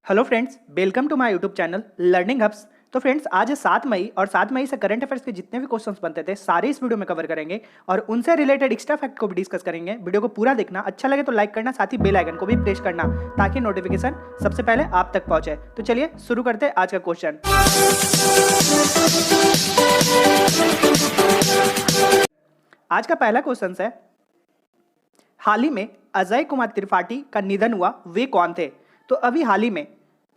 Hello friends, welcome to my YouTube channel learning hubs. तो friends, आज है 7 मई और 7 मई से करंट अफेयर्स के जितने भी क्वेश्चंस बनते थे सारे इस वीडियो में कवर करेंगे और उनसे रिलेटेड एक्स्ट्रा फैक्ट को भी डिस्कस करेंगे। वीडियो को पूरा देखना, अच्छा लगे तो लाइक करना, साथ ही बेल आइकन को भी प्रेस करना ताकि नोटिफिकेशन सबसे पहले आप तक पहुंचे। तो चलिए शुरू करते हैं आज का क्वेश्चन। आज का पहला क्वेश्चन है, हाल ही में अजय कुमार त्रिपाठी का निधन हुआ, वे कौन थे? तो अभी हाल ही में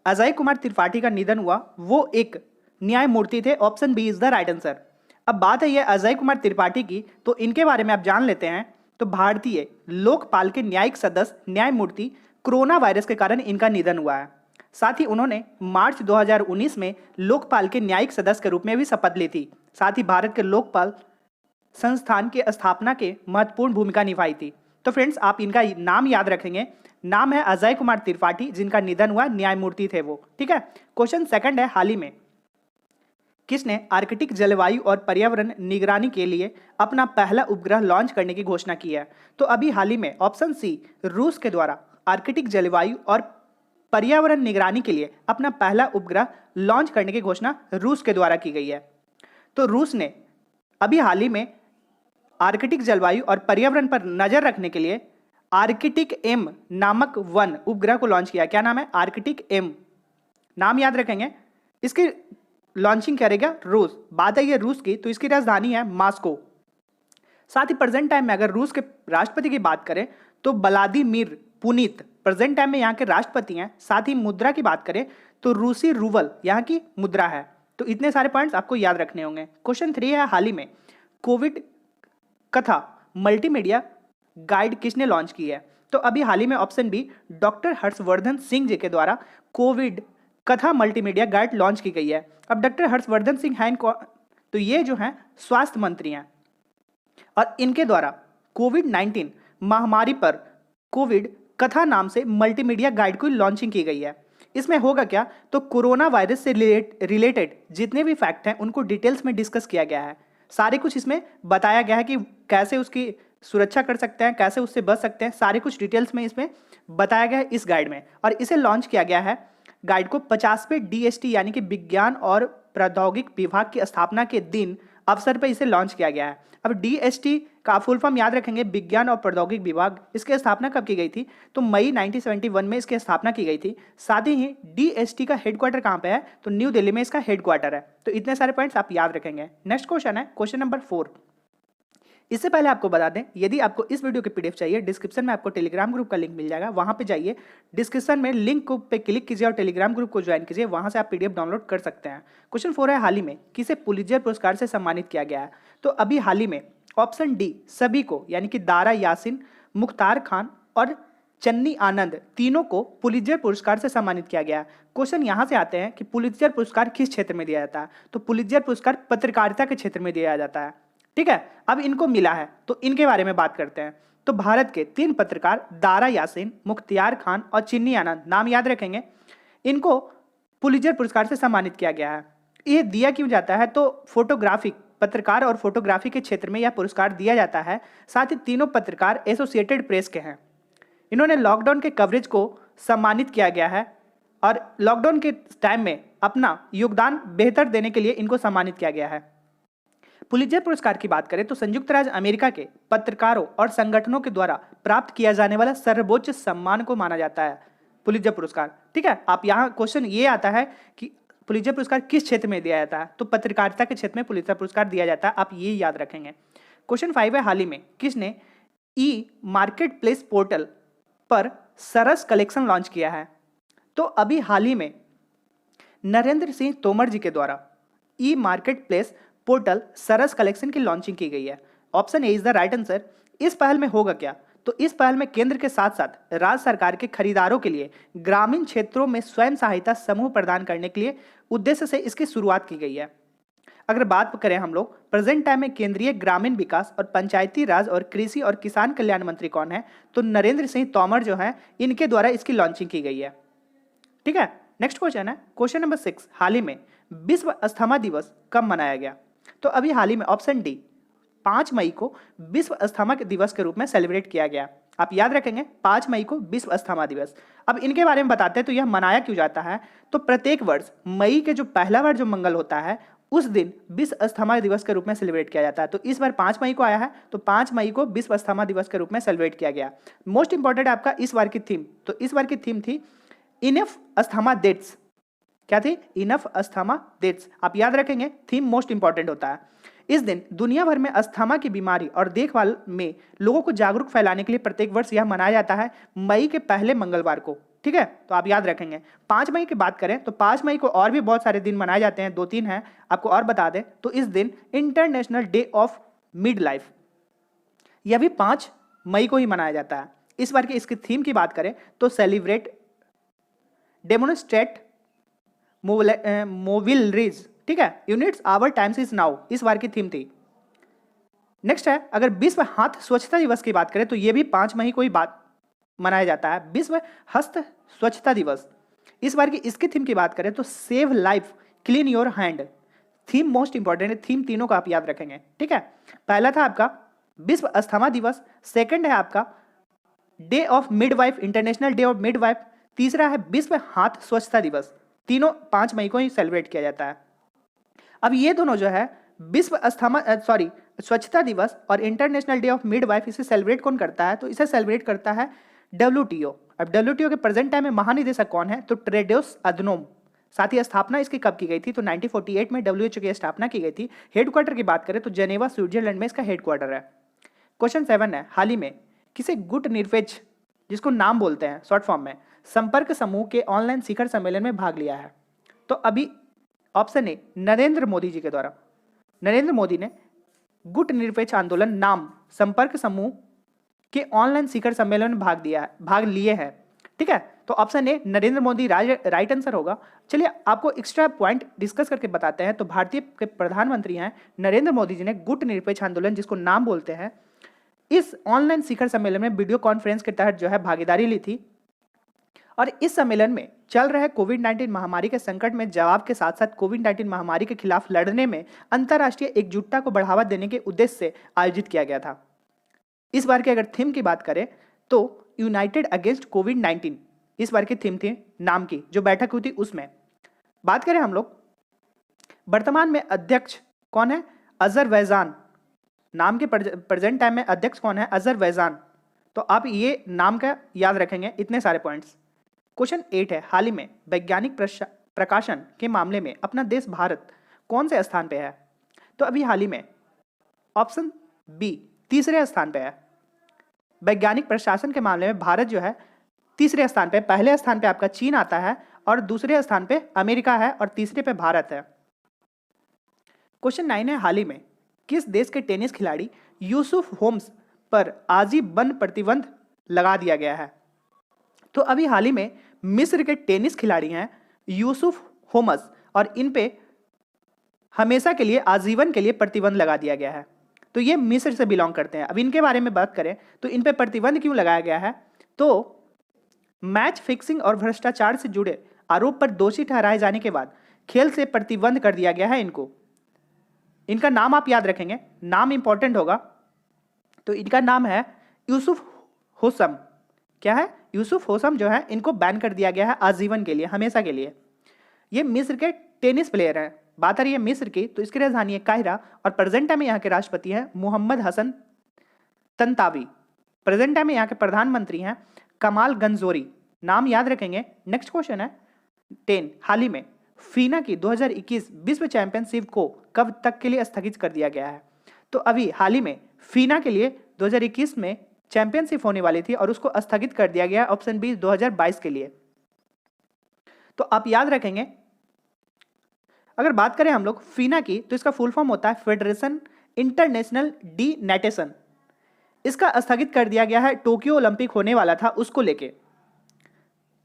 अजय कुमार त्रिपाठी का निधन हुआ, वो एक न्यायमूर्ति थे। Option B is the right answer. अब बात है ये अजय कुमार त्रिपाठी की, तो इनके बारे में आप जान लेते हैं। तो भारतीय लोकपाल के न्यायिक सदस्य न्यायमूर्ति, कोरोना वायरस के कारण इनका निधन हुआ है। साथ ही उन्होंने मार्च 2019 में लोकपाल के न्यायिक सदस्य के रूप में भी शपथ ली थी। साथ ही भारत के लोकपाल संस्थान की स्थापना के महत्वपूर्ण भूमिका निभाई थी। तो फ्रेंड्स, आप इनका नाम याद रखेंगे। नाम है अजय कुमार त्रिपाठी, जिनका निधन हुआ, न्यायमूर्ति थे वो। ठीक है। क्वेश्चन सेकंड है, हाल ही में किसने आर्कटिक जलवायु और पर्यावरण निगरानी के लिए अपना पहला उपग्रह लॉन्च करने की घोषणा की है? तो अभी हाल ही में ऑप्शन सी, रूस के द्वारा आर्कटिक जलवायु और पर्यावरण निगरानी के लिए अपना पहला उपग्रह लॉन्च करने की घोषणा रूस के द्वारा की गई है। तो रूस ने अभी हाल ही में आर्कटिक जलवायु और पर्यावरण पर नजर रखने के लिए आर्कटिक एम नामक वन उपग्रह को लॉन्च किया। क्या नाम है? Arctic M. नाम याद रखेंगे। इसकी लॉन्चिंग करेगा रूस। बात है ये रूस की, तो इसकी राजधानी है मॉस्को। साथ ही प्रेजेंट टाइम में अगर रूस के राष्ट्रपति की बात करें तो व्लादिमीर पुतिन प्रेजेंट टाइम में यहाँ के राष्ट्रपति हैं। साथ ही मुद्रा की बात करें तो रूसी रूबल यहाँ की मुद्रा है। तो इतने सारे पॉइंट्स आपको याद रखने होंगे। क्वेश्चन 3 है, हाल ही में कोविड कथा मल्टीमीडिया गाइड किसने लॉन्च की है? तो अभी हाल ही में option b, doctor Harsh Vardhan Singh ji के द्वारा कोविड कथा मल्टीमीडिया गाइड लॉन्च की गई है। अब डॉक्टर हर्षवर्धन सिंह हैं, तो ये जो हैं स्वास्थ्य मंत्री हैं और इनके द्वारा कोविड-19 महामारी पर कोविड कथा नाम से मल्टीमीडिया गाइड की लॉन्चिंग की गई है। इसमें होगा क्या? तो कोरोना वायरस से रिलेटेड जितने भी फैक्ट हैं उनको डिटेल्स में डिस्कस किया गया है। सारे कुछ इसमें बताया गया है कि कैसे उसकी सुरक्षा कर सकते हैं, कैसे उससे बच सकते हैं, सारे कुछ डिटेल्स में इसमें बताया गया है इस गाइड में। और इसे लॉन्च किया गया है गाइड को 50वें DST यानी कि विज्ञान और प्रौद्योगिक विभाग की स्थापना के दिन अवसर पर इसे लॉन्च किया गया है। अब DST का फुल फॉर्म याद रखेंगे, विज्ञान और प्रौद्योगिक विभाग। इसकी स्थापना कब की गई थी? तो मई 1971 में इसकी स्थापना की गई थी। साथ ही DST का हेडक्वार्टर कहाँ पे है? तो न्यू दिल्ली में इसका हेडक्वार्टर है। तो इतने सारे पॉइंट्स आप याद रखेंगे। नेक्स्ट क्वेश्चन है, क्वेश्चन नंबर 4। इससे पहले आपको बता दें, यदि आपको इस वीडियो की PDF चाहिए, डिस्क्रिप्शन में आपको टेलीग्राम ग्रुप का लिंक मिल जाएगा। वहां पे जाइए, डिस्क्रिप्शन में लिंक पे क्लिक कीजिए और टेलीग्राम ग्रुप को ज्वाइन कीजिए। वहां से आप PDF डाउनलोड कर सकते हैं। क्वेश्चन 4 है, हाल ही में किसे पुलित्जर पुरस्कार से सम्मानित किया गया है? तो अभी हाल ही में ऑप्शन डी, सभी को, यानी कि दारा यासिन, मुख्तार खान और चन्नी आनंद, तीनों को पुलित्जर पुरस्कार से सम्मानित किया गया है। क्वेश्चन यहां से आते हैं कि पुलित्जर पुरस्कार किस क्षेत्र में दिया जाता है? तो पुलित्जर पुरस्कार पत्रकारिता के क्षेत्र में दिया जाता है। ठीक है। अब इनको मिला है तो इनके बारे में बात करते हैं। तो भारत के 3 पत्रकार दारा यासिन, मुख्तियार खान और चिन्नी आनंद, नाम याद रखेंगे, इनको पुलित्जर पुरस्कार से सम्मानित किया गया है। ये दिया क्यों जाता है? तो फोटोग्राफिक, पत्रकार और फोटोग्राफी के क्षेत्र में यह पुरस्कार दिया जाता है। साथ ही तीनों पत्रकार एसोसिएटेड प्रेस के हैं। इन्होंने लॉकडाउन के कवरेज को सम्मानित किया गया है और लॉकडाउन के टाइम में अपना योगदान बेहतर देने के लिए इनको सम्मानित किया गया है। पुलित्जर पुरस्कार की बात करें तो संयुक्त राज्य अमेरिका के पत्रकारों और संगठनों के द्वारा प्राप्त किया जाने वाला सर्वोच्च सम्मान को माना जाता है पुलित्जर पुरस्कार। ठीक है। आप यहाँ क्वेश्चन ये आता है कि पुलित्जर पुरस्कार किस क्षेत्र में दिया जाता है? तो पत्रकारिता के क्षेत्र में पुलित्जर पुरस्कार दिया जाता है। आप ये याद रखेंगे। क्वेश्चन 5 है, हाल ही में किसने मार्केट प्लेस पोर्टल पर सरस कलेक्शन लॉन्च किया है? तो अभी हाल ही में नरेंद्र सिंह तोमर जी के द्वारा मार्केट प्लेस पोर्टल सरस कलेक्शन की लॉन्चिंग की गई है। Option A is the right answer. इस पहल में होगा क्या? तो इस पहल में केंद्र के साथ साथ राज्य सरकार के खरीदारों के लिए ग्रामीण क्षेत्रों में स्वयं सहायता समूह प्रदान करने के लिए उद्देश्य से इसकी शुरुआत की गई है। अगर बात करें हम लोग प्रेजेंट टाइम में केंद्रीय ग्रामीण विकास और पंचायती राज और कृषि और किसान कल्याण मंत्री कौन है? तो नरेंद्र सिंह तोमर जो है, इनके द्वारा इसकी लॉन्चिंग की गई है। ठीक है। नेक्स्ट क्वेश्चन है, क्वेश्चन नंबर 6, हाल ही में विश्व अस्थमा दिवस कब मनाया गया? तो अभी हाल ही में ऑप्शन डी, 5 मई को विश्व अस्थमा दिवस के रूप में सेलिब्रेट किया गया। आप याद रखेंगे 5 मई को विश्व अस्थमा दिवस। अब इनके बारे में बताते हैं तो यह मनाया क्यों जाता है। तो प्रत्येक वर्ष मई के जो पहला वार जो मंगल होता है उस दिन विश्व अस्थमा दिवस के रूप में सेलिब्रेट किया जाता है। तो इस बार 5 मई को आया है, तो 5 मई को विश्व अस्थमा दिवस के रूप में सेलिब्रेट किया गया। मोस्ट इंपॉर्टेंट आपका इस बार की थीम, तो इस बार की थीम थी इनफ अस्थमा डेट्स। क्या थी? Enough asthma dates. आप याद रखेंगे, थीम मोस्ट इंपॉर्टेंट होता है। इस दिन दुनिया भर में अस्थमा की बीमारी और देखभाल में लोगों को जागरूक फैलाने के लिए प्रत्येक वर्ष यह मनाया जाता है मई के पहले मंगलवार को। ठीक है, तो आप याद रखेंगे। 5 मई की बात करें तो 5 मई को और भी बहुत सारे दिन मनाए जाते हैं, 2-3 हैं, आपको और बता दें तो इस दिन international day of mid life, यह भी 5 मई को ही मनाया जाता है। इस बार की इसकी थीम की बात करें तो सेलिब्रेट डेमोन्स्ट्रेट मोबिलरीज, ठीक है, units our times is now, इस बार की थीम थी। नेक्स्ट है, अगर विश्व हाथ स्वच्छता दिवस की बात करें तो यह भी 5 मई को ही बात मनाया जाता है, विश्व हस्त स्वच्छता दिवस। इस बार की इसकी थीम की बात करें तो save life clean your hand. Theme most important है, थीम तीनों का आप याद रखेंगे। ठीक है, पहला था आपका विश्व अस्थमा दिवस, सेकंड है आपका day of midwife, international day of midwife, तीसरा है विश्व हाथ स्वच्छता दिवस। तीनों 5 मई को ही सेलिब्रेट किया जाता है। अब ये दोनों जो है विश्व अस्थमा स्वच्छता दिवस और इंटरनेशनल डे ऑफ मिडवाइफ, इसे सेलिब्रेट कौन करता है? तो इसे सेलिब्रेट करता है WTO। अब WTO के प्रेजेंट टाइम में महानिदेशक कौन है? तो टेड्रोस अधनोम। साथ ही स्थापना इसकी कब की गई थी? तो 1948 में WHO की स्थापना की गई थी। हेडक्वार्टर की बात करें तो जेनेवा स्विट्जरलैंड में इसका हेडक्वार्टर है। क्वेश्चन 7 है, हाल ही में किसे गुट निरपेक्ष, जिसको नाम बोलते हैं शॉर्ट फॉर्म में, संपर्क समूह के ऑनलाइन शिखर सम्मेलन में भाग लिया है? तो अभी ऑप्शन ए, नरेंद्र मोदी जी के द्वारा। नरेंद्र मोदी ने गुट निरपेक्ष आंदोलन नाम संपर्क समूह के ऑनलाइन शिखर सम्मेलन में भाग लिए हैं। ठीक है, तो option A Narendra Modi right answer होगा। चलिए आपको एक्स्ट्रा पॉइंट डिस्कस करके बताते हैं। तो भारतीय के प्रधानमंत्री हैं नरेंद्र मोदी जी ने गुट निरपेक्ष आंदोलन, जिसको नाम बोलते हैं, इस ऑनलाइन शिखर सम्मेलन में वीडियो कॉन्फ्रेंस के तहत जो है भागीदारी ली थी। और इस सम्मेलन में चल रहे कोविड-19 महामारी के संकट में जवाब के साथ साथ कोविड-19 महामारी के खिलाफ लड़ने में अंतर्राष्ट्रीय एकजुटता को बढ़ावा देने के उद्देश्य से आयोजित किया गया था। इस बार की अगर थीम की बात करें तो यूनाइटेड अगेंस्ट कोविड-19 इस बार की थीम थी नाम की, जो बैठक हुई थी उसमें। बात करें हम लोग, वर्तमान में अध्यक्ष कौन है? अजरबैजान। नाम के प्रेजेंट टाइम में अध्यक्ष कौन है? अजरबैजान। तो आप ये नाम का याद रखेंगे, इतने सारे पॉइंट्स। क्वेश्चन 8 है, हाल ही में वैज्ञानिक प्रकाशन के मामले में अपना देश भारत कौन से स्थान पे है? तो अभी हाल ही में ऑप्शन बी तीसरे स्थान पे है। वैज्ञानिक प्रशासन के मामले में भारत जो है तीसरे स्थान पे, पहले स्थान पे आपका चीन आता है और दूसरे स्थान पे अमेरिका है और तीसरे पे भारत है। क्वेश्चन 9 है, हाल ही में किस देश के टेनिस खिलाड़ी यूसुफ होम्स पर आजीवन प्रतिबंध लगा दिया गया है? तो अभी हाल ही में मिस्र के टेनिस खिलाड़ी हैं यूसुफ होम्स और इन पे हमेशा के लिए, आजीवन के लिए प्रतिबंध लगा दिया गया है। तो ये मिस्र से बिलोंग करते हैं। अब इनके बारे में बात करें तो इन पे प्रतिबंध क्यों लगाया गया है? तो मैच फिक्सिंग और भ्रष्टाचार से जुड़े आरोप पर दोषी ठहराए जाने के बाद खेल से प्रतिबंध कर दिया गया है इनको। इनका नाम आप याद रखेंगे, नाम इंपॉर्टेंट होगा। तो इनका नाम है यूसुफ होसम। क्या है? यूसुफ होसम जो है, इनको बैन कर दिया गया है आजीवन के लिए, हमेशा के लिए। ये मिस्र के टेनिस प्लेयर हैं। बात आ रही है मिस्र की, तो इसकी राजधानी है काहिरा और प्रेजेंट टाइम में यहाँ के राष्ट्रपति हैं मोहम्मद हसन तंतावी। प्रेजेंट टाइम में यहाँ के प्रधानमंत्री हैं कमाल गंजोरी। नाम याद रखेंगे। नेक्स्ट क्वेश्चन है 10, हाल ही में फीना की 2021 विश्व चैंपियनशिप को कब तक के लिए स्थगित कर दिया गया है? तो अभी हाल ही में फीना के लिए 2021 में चैंपियनशिप होने वाली थी और उसको स्थगित कर दिया गया, ऑप्शन बी 2022 के लिए। तो आप याद रखेंगे, अगर बात करें हम लोग फीना की, तो इसका फुल फॉर्म होता है फेडरेशन इंटरनेशनल डी नेटेशन। इसका स्थगित कर दिया गया है, टोक्यो ओलंपिक होने वाला था उसको लेके।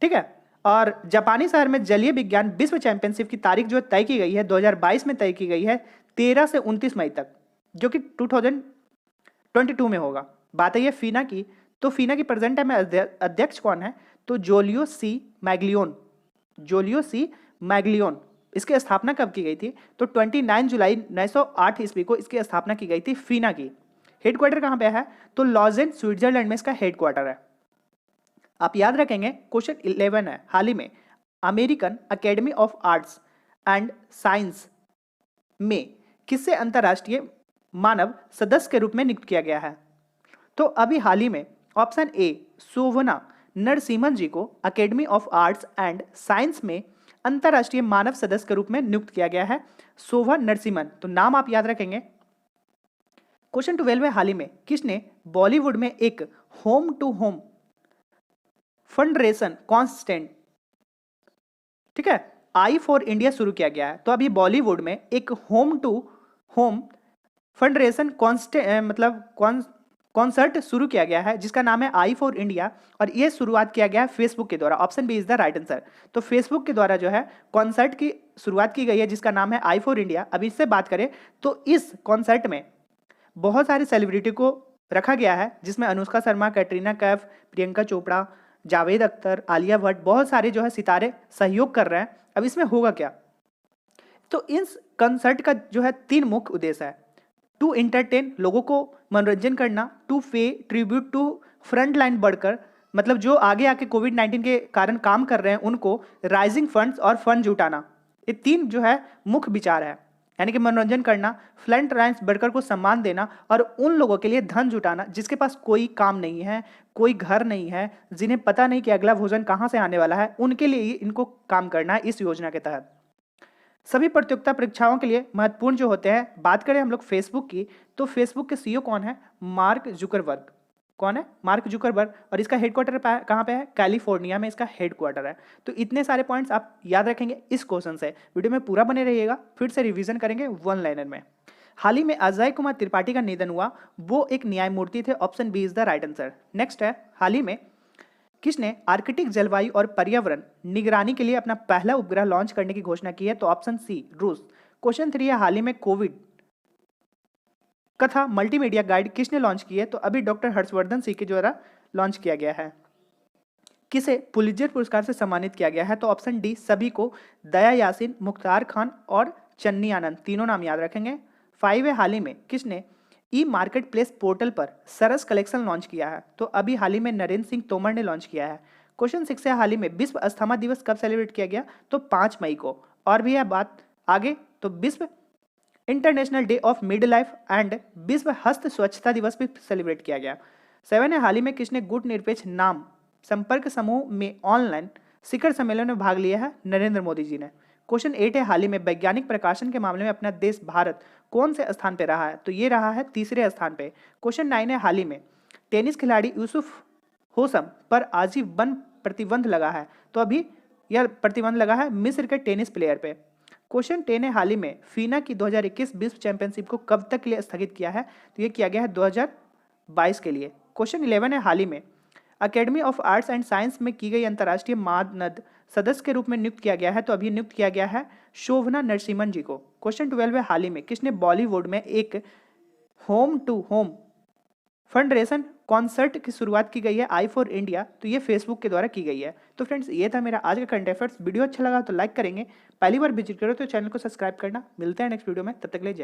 ठीक है, और जापानी शहर में जलीय विज्ञान विश्व चैंपियनशिप की तारीख जो तय की गई है 2022 में तय की गई है 13 से 29 मई तक, जो कि 2022 में होगा। बात है फीना की, तो फीना की प्रेजेंट टाइम में अध्यक्ष कौन है? तो जूलियो सी मैग्लियोन। जूलियो सी मैग्लियोन। इसकी स्थापना कब की गई थी? तो 29 जुलाई 1908 ईस्वी को इसकी स्थापना की गई थी फीना की। हेडक्वार्टर कहाँ पे है? तो लॉजेन स्विट्जरलैंड में इसका हेडक्वार्टर है। आप याद रखेंगे क्वेश्चन 11 है, हाल ही में American academy of arts and science में किसे अंतरराष्ट्रीय मानव सदस्य के रूप में नियुक्त किया गया है? तो अभी हाल ही में ऑप्शन ए शोभना नरसिम्हन जी को academy of arts and science में अंतरराष्ट्रीय मानव सदस्य के रूप में नियुक्त किया गया है, शोभा नरसिम्हन। तो नाम आप याद रखेंगे। क्वेश्चन 12 है, हाल ही में किसने बॉलीवुड में एक होम टू होम फंडरेशन कॉन्स्टेंट, ठीक है, आई फॉर इंडिया शुरू किया गया है? तो अभी बॉलीवुड में एक होम टू होम फंडरेशन कॉन्सर्ट शुरू किया गया है जिसका नाम है आई फॉर इंडिया, और यह शुरुआत किया गया है फेसबुक के द्वारा। Option B is the right answer. तो फेसबुक के द्वारा जो है कॉन्सर्ट की शुरुआत की गई है जिसका नाम है आई फॉर इंडिया। अब इससे बात करें तो इस कॉन्सर्ट में बहुत सारे सेलिब्रिटी को रखा गया है जिसमें अनुष्का शर्मा, कैटरीना कैफ, प्रियंका चोपड़ा, जावेद अख्तर, आलिया भट्ट, बहुत सारे जो है सितारे सहयोग कर रहे हैं। अब इसमें होगा क्या? तो इस कंसर्ट का जो है 3 मुख्य उद्देश्य है। टू एंटरटेन, लोगों को मनोरंजन करना, to pay tribute to front line worker, मतलब जो आगे आके कोविड-19 के कारण काम कर रहे हैं उनको राइजिंग फंड्स और फंड जुटाना। ये 3 जो है मुख्य विचार है, यानी कि मनोरंजन करना, फ्रंट लाइन वर्कर को सम्मान देना और उन लोगों के लिए धन जुटाना जिसके पास कोई काम नहीं है, कोई घर नहीं है, जिन्हें पता नहीं कि अगला भोजन कहाँ से आने वाला है, उनके लिए इनको काम करना है इस योजना के तहत। सभी प्रतियोगिता परीक्षाओं के लिए महत्वपूर्ण जो होते हैं। बात करें हम लोग फेसबुक की, तो फेसबुक के सीईओ कौन है? Mark Zuckerberg. कौन है? Mark Zuckerberg. और इसका हेडक्वार्टर कहाँ पे है? कैलिफोर्निया में इसका हेडक्वार्टर है। तो इतने सारे पॉइंट्स आप याद रखेंगे इस क्वेश्चन से। वीडियो में पूरा बने रहिएगा, फिर से रिवीजन करेंगे वन लाइनर में। हाल ही में अजय कुमार त्रिपाठी का निधन हुआ, वो एक न्यायमूर्ति थे। Option B is the right answer. Next है, हाल ही में किसने आर्कटिक जलवायु और पर्यावरण निगरानी के लिए अपना पहला उपग्रह लॉन्च करने की घोषणा की है? तो ऑप्शन सी रूस। क्वेश्चन 3 है, हाल ही में कोविड कथा मल्टीमीडिया गाइड किसने लॉन्च की है? तो अभी डॉक्टर हर्षवर्धन सिंह के द्वारा लॉन्च किया गया है। किसे पुलित्जर पुरस्कार से सम्मानित किया गया है? तो ऑप्शन डी सभी को, दया यासीन, मुख्तार खान और चन्नी आनंद, तीनों नाम याद रखेंगे। 5 है, हाल ही में किसने ई मार्केट प्लेस पोर्टल पर सरस कलेक्शन लॉन्च किया है? तो अभी हाल ही में नरेंद्र सिंह तोमर ने लॉन्च किया है। क्वेश्चन 6 है, हाल ही में विश्व अस्थमा दिवस कब सेलिब्रेट किया गया? तो 5 मई को। और भी है बात आगे, तो विश्व international day of mid life and विश्व हस्त स्वच्छता दिवस भी सेलिब्रेट किया गया। 7 है, हाल ही में किसने गुट निरपेक्ष नाम संपर्क समूह में ऑनलाइन शिखर सम्मेलन में भाग लिया है? नरेंद्र मोदी जी ने। क्वेश्चन 8 है, हाल ही में वैज्ञानिक प्रकाशन के मामले में अपना देश भारत कौन से स्थान पे रहा है? तो ये रहा है 3रे स्थान पे। क्वेश्चन 9 है, हाल ही में टेनिस खिलाड़ी यूसुफ होसम पर आजीवन प्रतिबंध लगा है? तो अभी यह प्रतिबंध लगा है मिस्र के टेनिस प्लेयर पे। क्वेश्चन 10 है, हाल ही में फीना की 2021 विश्व चैंपियनशिप को कब तक के लिए स्थगित किया है? तो ये किया गया है 2022 के लिए। क्वेश्चन 11 है, हाल ही में academy of arts and science में की गई अंतर्राष्ट्रीय मानद सदस्य के रूप में नियुक्त किया गया है? तो अभी नियुक्त किया गया है शोभना नरसिम्हन जी को। क्वेश्चन 12 है, हाल ही में किसने बॉलीवुड में एक होम टू होम फंडरेशन कॉन्सर्ट की शुरुआत की गई है? I for India. तो ये फेसबुक के द्वारा की गई है। तो फ्रेंड्स, ये था मेरा आज का करंट अफेयर्स। वीडियो अच्छा लगा तो लाइक करेंगे, पहली बार विजिट करो तो चैनल को सब्सक्राइब करना। मिलते हैं नेक्स्ट वीडियो में, तब तक के लिए जय।